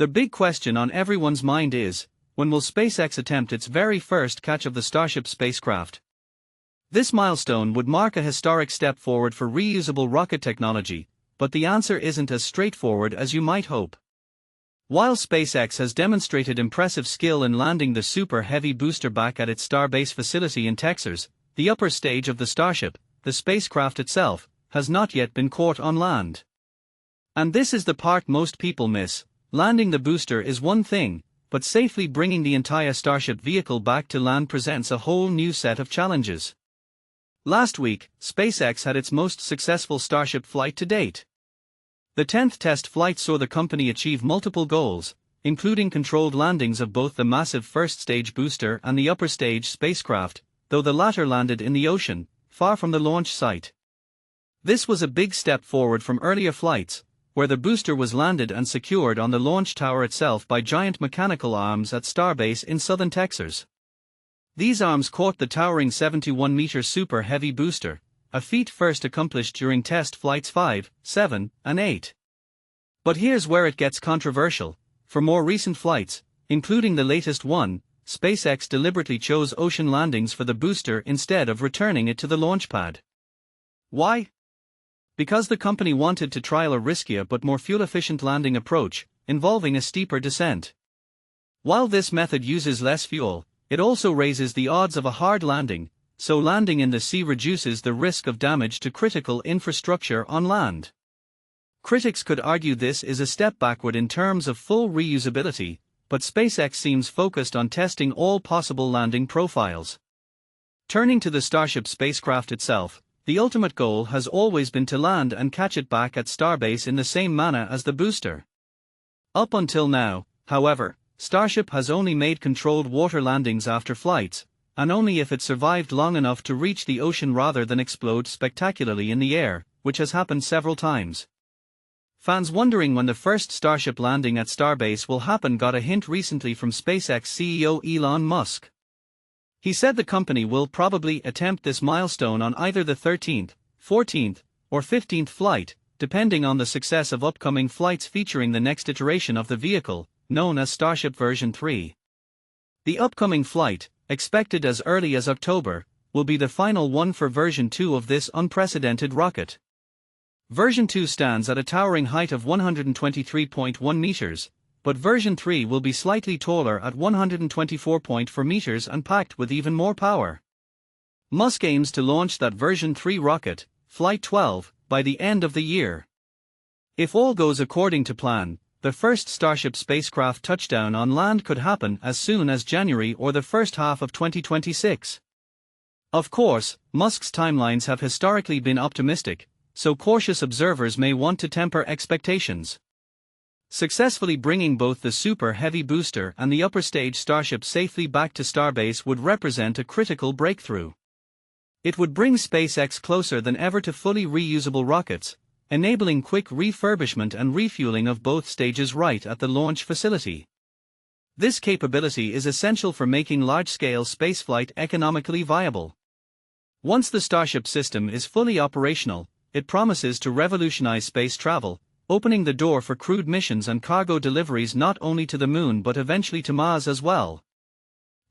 The big question on everyone's mind is, when will SpaceX attempt its very first catch of the Starship spacecraft? This milestone would mark a historic step forward for reusable rocket technology, but the answer isn't as straightforward as you might hope. While SpaceX has demonstrated impressive skill in landing the Super Heavy booster back at its Starbase facility in Texas, the upper stage of the Starship, the spacecraft itself, has not yet been caught on land. And this is the part most people miss. Landing the booster is one thing, but safely bringing the entire Starship vehicle back to land presents a whole new set of challenges. Last week, SpaceX had its most successful Starship flight to date. The 10th test flight saw the company achieve multiple goals, including controlled landings of both the massive first-stage booster and the upper-stage spacecraft, though the latter landed in the ocean, far from the launch site. This was a big step forward from earlier flights, where the booster was landed and secured on the launch tower itself by giant mechanical arms at Starbase in southern Texas. These arms caught the towering 71-meter Super Heavy booster, a feat first accomplished during test flights 5, 7, and 8. But here's where it gets controversial. For more recent flights, including the latest one, SpaceX deliberately chose ocean landings for the booster instead of returning it to the launch pad. Why? Because the company wanted to trial a riskier but more fuel-efficient landing approach, involving a steeper descent. While this method uses less fuel, it also raises the odds of a hard landing, so landing in the sea reduces the risk of damage to critical infrastructure on land. Critics could argue this is a step backward in terms of full reusability, but SpaceX seems focused on testing all possible landing profiles. Turning to the Starship spacecraft itself, the ultimate goal has always been to land and catch it back at Starbase in the same manner as the booster. Up until now, however, Starship has only made controlled water landings after flights, and only if it survived long enough to reach the ocean rather than explode spectacularly in the air, which has happened several times. Fans wondering when the first Starship landing at Starbase will happen got a hint recently from SpaceX CEO Elon Musk. He said the company will probably attempt this milestone on either the 13th, 14th, or 15th flight, depending on the success of upcoming flights featuring the next iteration of the vehicle, known as Starship version 3. The upcoming flight, expected as early as October, will be the final one for version 2 of this unprecedented rocket. Version 2 stands at a towering height of 123.1 meters, but version 3 will be slightly taller at 124.4 meters and packed with even more power. Musk aims to launch that version 3 rocket, Flight 12, by the end of the year. If all goes according to plan, the first Starship spacecraft touchdown on land could happen as soon as January or the first half of 2026. Of course, Musk's timelines have historically been optimistic, so cautious observers may want to temper expectations. Successfully bringing both the Super Heavy booster and the upper stage Starship safely back to Starbase would represent a critical breakthrough. It would bring SpaceX closer than ever to fully reusable rockets, enabling quick refurbishment and refueling of both stages right at the launch facility. This capability is essential for making large-scale spaceflight economically viable. Once the Starship system is fully operational, it promises to revolutionize space travel, opening the door for crewed missions and cargo deliveries not only to the Moon but eventually to Mars as well.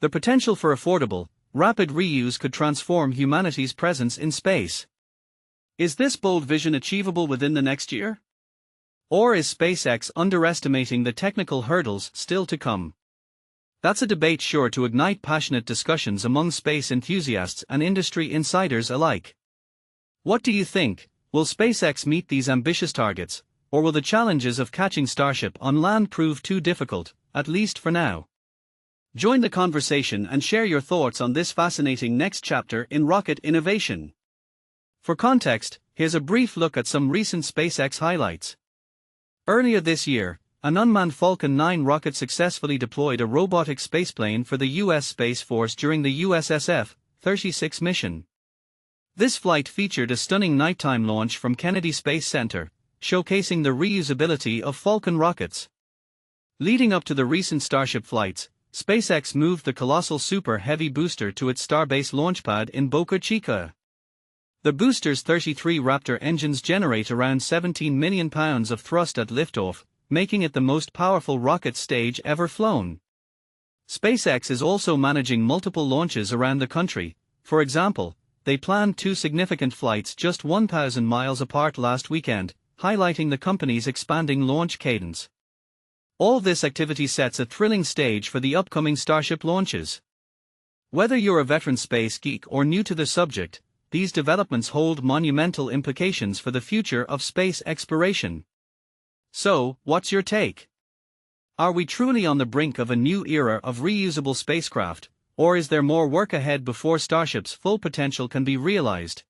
The potential for affordable, rapid reuse could transform humanity's presence in space. Is this bold vision achievable within the next year? Or is SpaceX underestimating the technical hurdles still to come? That's a debate sure to ignite passionate discussions among space enthusiasts and industry insiders alike. What do you think? Will SpaceX meet these ambitious targets, or will the challenges of catching Starship on land prove too difficult, at least for now? Join the conversation and share your thoughts on this fascinating next chapter in rocket innovation. For context, here's a brief look at some recent SpaceX highlights. Earlier this year, an unmanned Falcon 9 rocket successfully deployed a robotic spaceplane for the U.S. Space Force during the USSF-36 mission. This flight featured a stunning nighttime launch from Kennedy Space Center, showcasing the reusability of Falcon rockets. Leading up to the recent Starship flights, SpaceX moved the colossal Super Heavy booster to its Starbase launchpad in Boca Chica. The booster's 33 Raptor engines generate around 17 million pounds of thrust at liftoff, making it the most powerful rocket stage ever flown. SpaceX is also managing multiple launches around the country. For example, they planned 2 significant flights just 1,000 miles apart last weekend, highlighting the company's expanding launch cadence. All this activity sets a thrilling stage for the upcoming Starship launches. Whether you're a veteran space geek or new to the subject, these developments hold monumental implications for the future of space exploration. So, what's your take? Are we truly on the brink of a new era of reusable spacecraft, or is there more work ahead before Starship's full potential can be realized?